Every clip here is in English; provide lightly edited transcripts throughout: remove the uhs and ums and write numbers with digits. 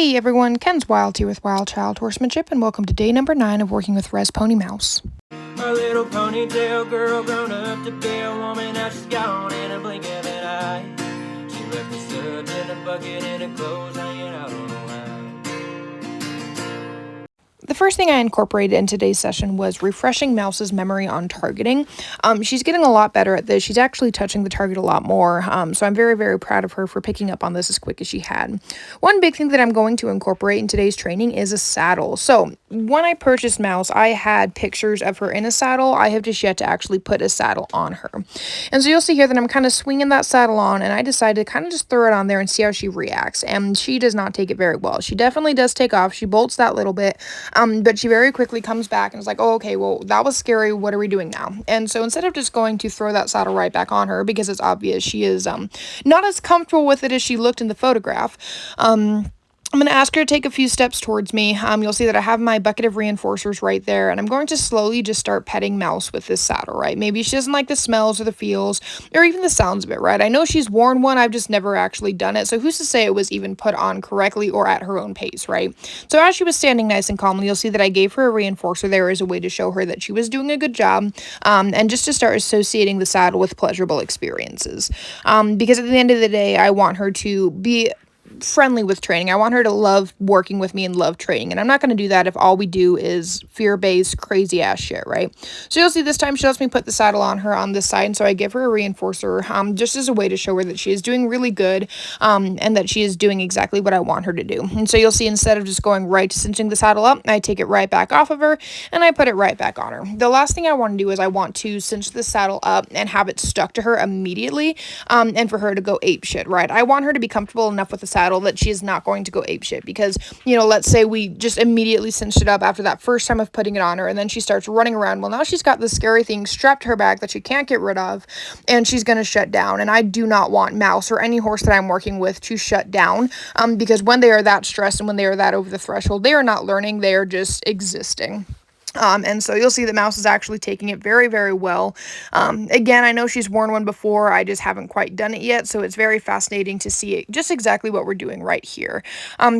Hey everyone, Ken's Wild here with Wild Child Horsemanship, and welcome to day number 9 of working with Res Pony Mouse. A little ponytail girl grown up to be a woman, now she's gone in a blink of an eye. She left the suds in a bucket and her clothes hanging out on the line. The first thing I incorporated in today's session was refreshing Mouse's memory on targeting. She's getting a lot better at this. She's actually touching the target a lot more, so I'm very, very proud of her for picking up on this as quick as she had. One big thing that I'm going to incorporate in today's training is a saddle. So when I purchased Mouse, I had pictures of her in a saddle. I have just yet to actually put a saddle on her. And so you'll see here that I'm kind of swinging that saddle on, and I decided to kind of just throw it on there and see how she reacts. And she does not take it very well. She definitely does take off. She bolts that little bit. But she very quickly comes back and is like, oh, okay, well, that was scary. What are we doing now? And so instead of just going to throw that saddle right back on her, because it's obvious she is not as comfortable with it as she looked in the photograph, I'm going to ask her to take a few steps towards me. You'll see that I have my bucket of reinforcers right there, and I'm going to slowly just start petting Mouse with this saddle, right? Maybe she doesn't like the smells or the feels or even the sounds of it, right? I know she's worn one. I've just never actually done it, so who's to say it was even put on correctly or at her own pace, right? So as she was standing nice and calmly, you'll see that I gave her a reinforcer there as a way to show her that she was doing a good job, and just to start associating the saddle with pleasurable experiences. Because at the end of the day, I want her to be friendly with training. I want her to love working with me and love training, and I'm not going to do that if all we do is fear-based crazy ass shit, right? So you'll see this time she lets me put the saddle on her on this side, and so I give her a reinforcer just as a way to show her that she is doing really good, and that she is doing exactly what I want her to do. And so you'll see instead of just going right to cinching the saddle up, I take it right back off of her and I put it right back on her. The last thing I want to do is I want to cinch the saddle up and have it stuck to her immediately, and for her to go ape shit, right? I want her to be comfortable enough with the saddle that she is not going to go apeshit, because, you know, let's say we just immediately cinched it up after that first time of putting it on her, and then she starts running around. Well, now she's got this scary thing strapped to her back that she can't get rid of, and she's going to shut down. And I do not want Mouse or any horse that I'm working with to shut down, because when they are that stressed and when they are that over the threshold, they are not learning, they are just existing. And so you'll see that Mouse is actually taking it very, very well. Again, I know she's worn one before. I just haven't quite done it yet. So it's very fascinating to see just exactly what we're doing right here.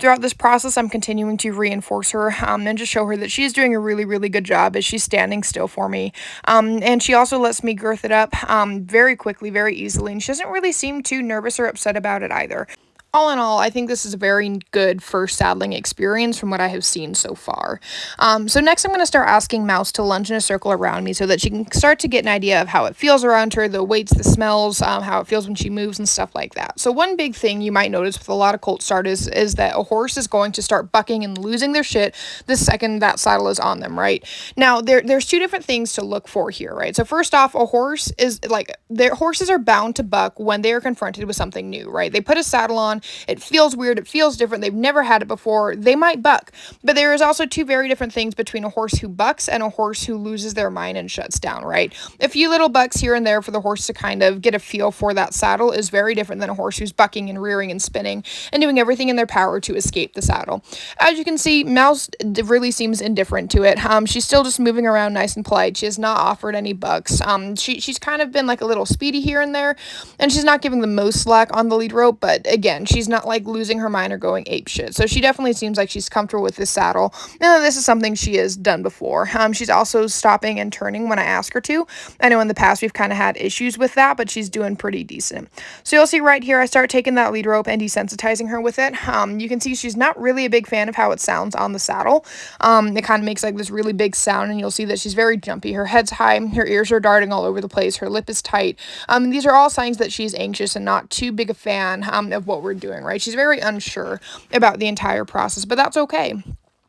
Throughout this process, I'm continuing to reinforce her, and just show her that she's doing a really, really good job as she's standing still for me. And she also lets me girth it up, very quickly, very easily. And she doesn't really seem too nervous or upset about it either. All in all, I think this is a very good first saddling experience from what I have seen so far. So next I'm going to start asking Mouse to lunge in a circle around me so that she can start to get an idea of how it feels around her, the weights, the smells, how it feels when she moves and stuff like that. So one big thing you might notice with a lot of colt starters is that a horse is going to start bucking and losing their shit the second that saddle is on them, right? Now, there's two different things to look for here, right? So first off, a horse is like, their horses are bound to buck when they are confronted with something new, right? They put a saddle on, it feels weird, it feels different, they've never had it before, they might buck. But there is also two very different things between a horse who bucks and a horse who loses their mind and shuts down, right? A few little bucks here and there for the horse to kind of get a feel for that saddle is very different than a horse who's bucking and rearing and spinning and doing everything in their power to escape the saddle. As you can see, Mouse really seems indifferent to it. She's still just moving around nice and polite. She has not offered any bucks. She's kind of been like a little speedy here and there, and she's not giving the most slack on the lead rope, but again, she's not like losing her mind or going apeshit. So she definitely seems like she's comfortable with this saddle, and this is something she has done before. She's also stopping and turning when I ask her to. I know in the past we've kind of had issues with that, but she's doing pretty decent. So you'll see right here, I start taking that lead rope and desensitizing her with it. You can see she's not really a big fan of how it sounds on the saddle. It kind of makes like this really big sound, and you'll see that she's very jumpy. Her head's high, her ears are darting all over the place, her lip is tight. These are all signs that she's anxious and not too big a fan of what we're doing, right? She's very unsure about the entire process, but that's okay.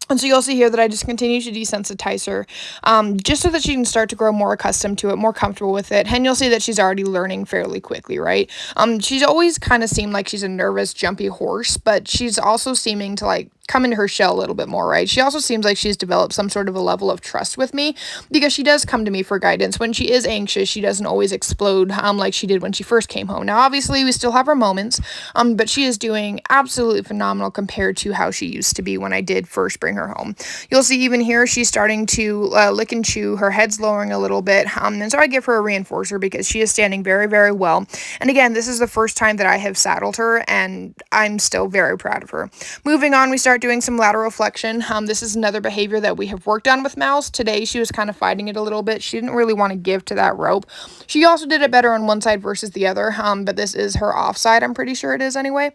And so you'll see here that I just continue to desensitize her, just so that she can start to grow more accustomed to it, more comfortable with it. And you'll see that she's already learning fairly quickly, right? She's always kind of seemed like she's a nervous, jumpy horse, but she's also seeming to like come into her shell a little bit more, right? She also seems like she's developed some sort of a level of trust with me because she does come to me for guidance. When she is anxious, she doesn't always explode like she did when she first came home. Now, obviously, we still have our moments, but she is doing absolutely phenomenal compared to how she used to be when I did first bring her home. You'll see even here she's starting to lick and chew. Her head's lowering a little bit, and so I give her a reinforcer because she is standing very, very well. And again, this is the first time that I have saddled her, and I'm still very proud of her. Moving on, we start doing some lateral flexion. This is another behavior that we have worked on with Mouse. Today, she was kind of fighting it a little bit. She didn't really want to give to that rope. She also did it better on one side versus the other, but this is her offside. I'm pretty sure it is anyway.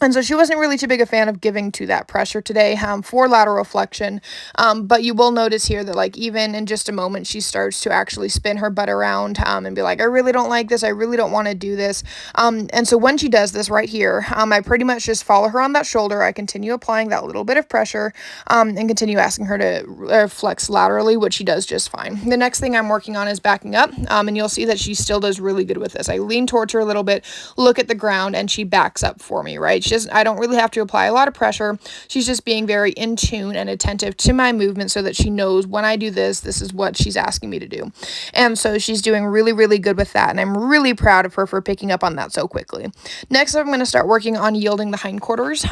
And so she wasn't really too big a fan of giving to that pressure today for lateral flexion. But you will notice here that, like, even in just a moment, she starts to actually spin her butt around and be like, I really don't like this. I really don't want to do this. And so when she does this right here, I pretty much just follow her on that shoulder. I continue applying that little bit of pressure and continue asking her to flex laterally, which she does just fine. The next thing I'm working on is backing up. And you'll see that she still does really good with this. I lean towards her a little bit, look at the ground, and she backs up for me, right? I don't really have to apply a lot of pressure. She's just being very in tune and attentive to my movement so that she knows when I do this, this is what she's asking me to do. And so she's doing really, really good with that. And I'm really proud of her for picking up on that so quickly. Next, I'm going to start working on yielding the hindquarters.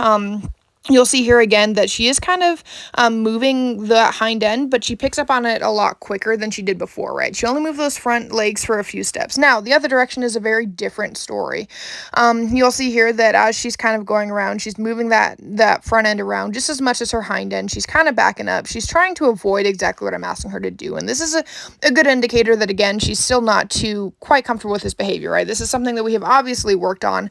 You'll see here again that she is kind of moving the hind end, but she picks up on it a lot quicker than she did before, right? She only moved those front legs for a few steps. Now, the other direction is a very different story. You'll see here that as she's kind of going around, she's moving that front end around just as much as her hind end. She's kind of backing up. She's trying to avoid exactly what I'm asking her to do. And this is a good indicator that, again, she's still not too quite comfortable with this behavior, right? This is something that we have obviously worked on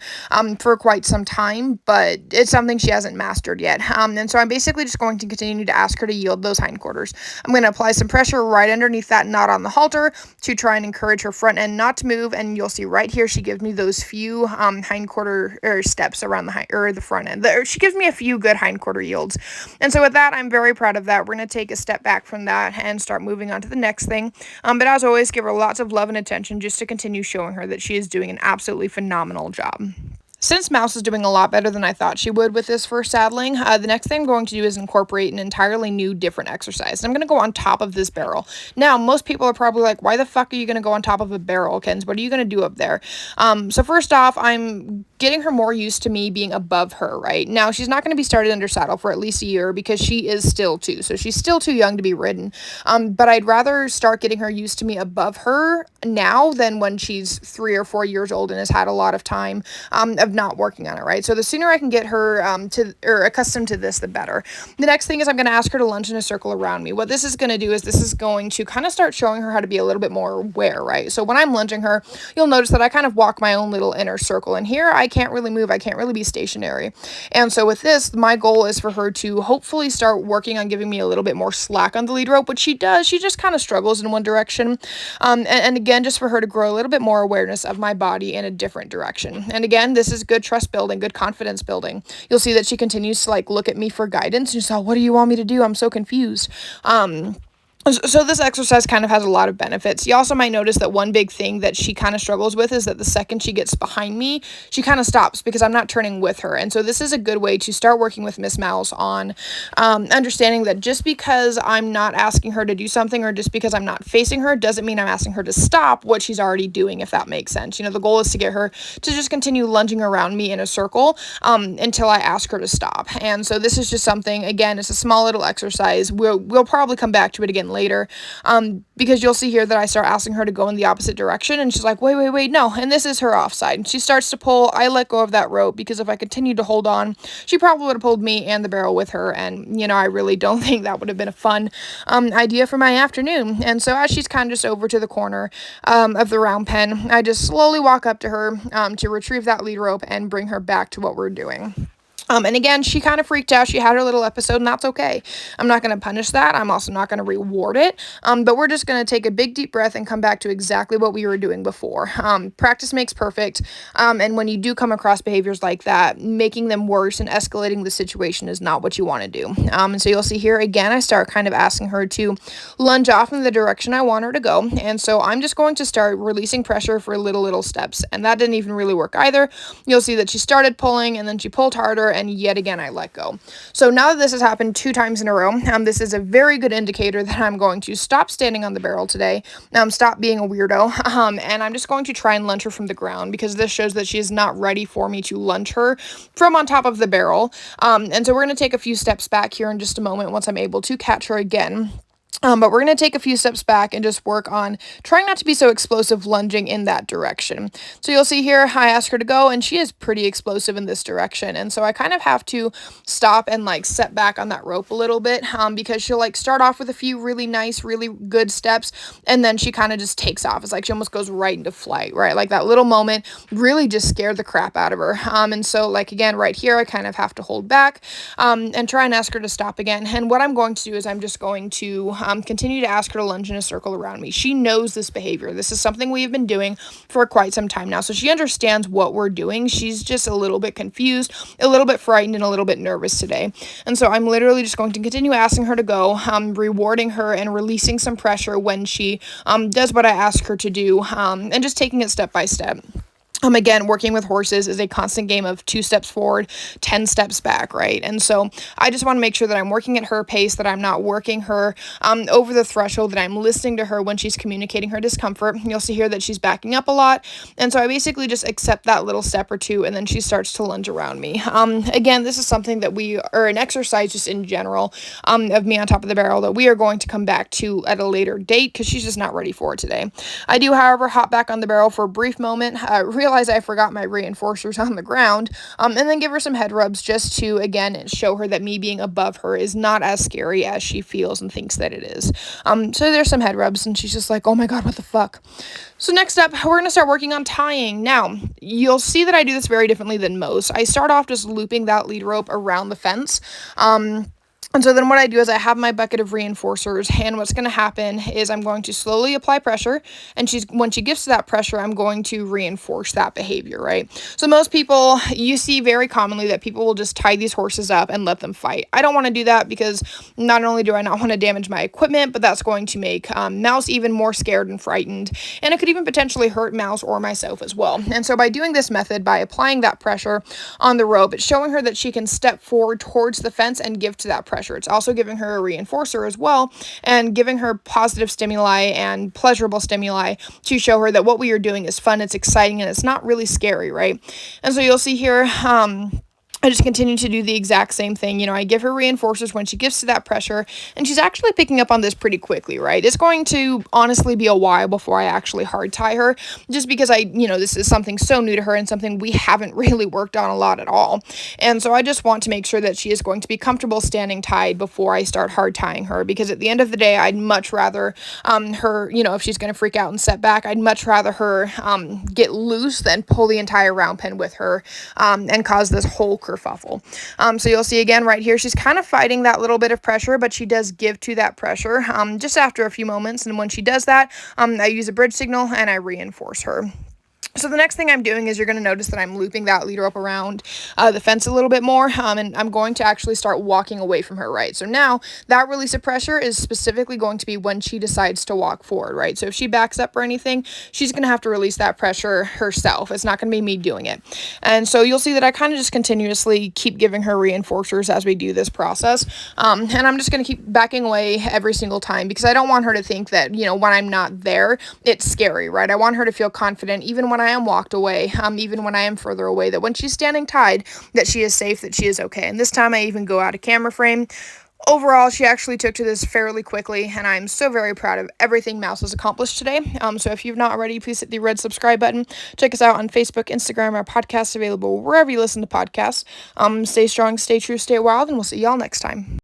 for quite some time, but it's something she hasn't mastered yet. And so I'm basically just going to continue to ask her to yield those hindquarters. I'm going to apply some pressure right underneath that knot on the halter to try and encourage her front end not to move. And you'll see right here, she gives me those few hindquarter steps around the front end. She gives me a few good hindquarter yields. And so with that, I'm very proud of that. We're going to take a step back from that and start moving on to the next thing. But as always, give her lots of love and attention just to continue showing her that she is doing an absolutely phenomenal job. Since Mouse is doing a lot better than I thought she would with this first saddling, the next thing I'm going to do is incorporate an entirely new, different exercise. And I'm going to go on top of this barrel. Now, most people are probably like, why the fuck are you going to go on top of a barrel, Kens? What are you going to do up there? So first off, I'm getting her more used to me being above her, right? Now, she's not going to be started under saddle for at least a year because she is still 2. So she's still too young to be ridden. But I'd rather start getting her used to me above her now than when she's 3 or 4 years old and has had a lot of time of not working on it, right? So the sooner I can get her accustomed to this, the better. The next thing is I'm going to ask her to lunge in a circle around me. What this is going to do is this is going to kind of start showing her how to be a little bit more aware, right? So when I'm lunging her, you'll notice that I kind of walk my own little inner circle. And here I can't really move. I can't really be stationary. And so with this, my goal is for her to hopefully start working on giving me a little bit more slack on the lead rope, which she does. She just kind of struggles in one direction. And again, just for her to grow a little bit more awareness of my body in a different direction. And again, this is good trust building, good confidence building. You'll see that she continues to look at me for guidance. And she's like, what do you want me to do? I'm so confused. So this exercise kind of has a lot of benefits. You also might notice that one big thing that she kind of struggles with is that the second she gets behind me, she kind of stops because I'm not turning with her. And so this is a good way to start working with Miss Mouse on understanding that just because I'm not asking her to do something or just because I'm not facing her doesn't mean I'm asking her to stop what she's already doing, if that makes sense. The goal is to get her to just continue lunging around me in a circle until I ask her to stop. And so this is just something, again, it's a small little exercise. We'll probably come back to it again later because you'll see here that I start asking her to go in the opposite direction and she's like, wait, no. And this is her offside. And she starts to pull. I let go of that rope because if I continued to hold on, she probably would have pulled me and the barrel with her. And, I really don't think that would have been a fun idea for my afternoon. And so as she's kind of just over to the corner of the round pen, I just slowly walk up to her to retrieve that lead rope and bring her back to what we're doing. And again, she kind of freaked out. She had her little episode, and that's okay. I'm not going to punish that. I'm also not going to reward it. But we're just going to take a big, deep breath and come back to exactly what we were doing before. Practice makes perfect. And when you do come across behaviors like that, making them worse and escalating the situation is not what you want to do. And so you'll see here, again, I start kind of asking her to lunge off in the direction I want her to go. And so I'm just going to start releasing pressure for little steps. And that didn't even really work either. You'll see that she started pulling, and then she pulled harder, and yet again I let go. So now that this has happened 2 times in a row, this is a very good indicator that I'm going to stop standing on the barrel today, stop being a weirdo, and I'm just going to try and lunge her from the ground, because this shows that she is not ready for me to lunge her from on top of the barrel. And so we're going to take a few steps back here in just a moment once I'm able to catch her again. But we're going to take a few steps back and just work on trying not to be so explosive lunging in that direction. So you'll see here, I ask her to go, and she is pretty explosive in this direction. And so I kind of have to stop and like set back on that rope a little bit, because she'll like start off with a few really nice, really good steps, and then she kind of just takes off. It's like she almost goes right into flight, right? Like that little moment really just scared the crap out of her. And so like, again, right here, I kind of have to hold back, and try and ask her to stop again. And what I'm going to do is I'm just going to continue to ask her to lunge in a circle around me. She knows this behavior. This is something we have been doing for quite some time now. So she understands what we're doing. She's just a little bit confused, a little bit frightened, and a little bit nervous today. And so I'm literally just going to continue asking her to go, rewarding her and releasing some pressure when she does what I ask her to do, and just taking it step by step. Again, working with horses is a constant game of 2 steps forward, 10 steps back, right? And so I just want to make sure that I'm working at her pace, that I'm not working her over the threshold, that I'm listening to her when she's communicating her discomfort. You'll see here that she's backing up a lot. And so I basically just accept that little step or two, and then she starts to lunge around me. Again, this is something that or an exercise just in general, of me on top of the barrel, that we are going to come back to at a later date, because she's just not ready for it today. I do, however, hop back on the barrel for a brief moment, realize I forgot my reinforcers on the ground, and then give her some head rubs just to, again, show her that me being above her is not as scary as she feels and thinks that it is. So there's some head rubs, and she's just like, oh my god, what the fuck? So next up, we're going to start working on tying. Now, you'll see that I do this very differently than most. I start off just looping that lead rope around the fence, and so then what I do is I have my bucket of reinforcers, and what's going to happen is I'm going to slowly apply pressure, and when she gets to that pressure, I'm going to reinforce that behavior, right? So most people, you see very commonly that people will just tie these horses up and let them fight. I don't want to do that, because not only do I not want to damage my equipment, but that's going to make Mouse even more scared and frightened, and it could even potentially hurt Mouse or myself as well. And so by doing this method, by applying that pressure on the rope, it's showing her that she can step forward towards the fence and give to that pressure. It's also giving her a reinforcer as well, and giving her positive stimuli and pleasurable stimuli to show her that what we are doing is fun, it's exciting, and it's not really scary, right? And so you'll see here, I just continue to do the exact same thing. You know, I give her reinforcers when she gets to that pressure, and she's actually picking up on this pretty quickly, right? It's going to honestly be a while before I actually hard tie her, just because this is something so new to her and something we haven't really worked on a lot at all. And so I just want to make sure that she is going to be comfortable standing tied before I start hard tying her, because at the end of the day, I'd much rather her, if she's going to freak out and set back, I'd much rather her get loose than pull the entire round pen with her and cause this whole kerfuffle. So you'll see again right here, she's kind of fighting that little bit of pressure, but she does give to that pressure just after a few moments. And when she does that, I use a bridge signal and I reinforce her. So the next thing I'm doing is you're going to notice that I'm looping that lead rope around the fence a little bit more, and I'm going to actually start walking away from her, right? So now that release of pressure is specifically going to be when she decides to walk forward, right? So if she backs up or anything, she's going to have to release that pressure herself. It's not going to be me doing it. And so you'll see that I kind of just continuously keep giving her reinforcers as we do this process, and I'm just going to keep backing away every single time, because I don't want her to think that, when I'm not there, it's scary, right? I want her to feel confident even when I am walked away, even when I am further away, that when she's standing tied, that she is safe, that she is okay. And this time I even go out of camera frame. Overall, she actually took to this fairly quickly, and I'm so very proud of everything Mouse has accomplished today. So if you've not already, please hit the red subscribe button. Check us out on Facebook, Instagram, our podcast available wherever you listen to podcasts. Stay strong, stay true, stay wild, and we'll see y'all next time.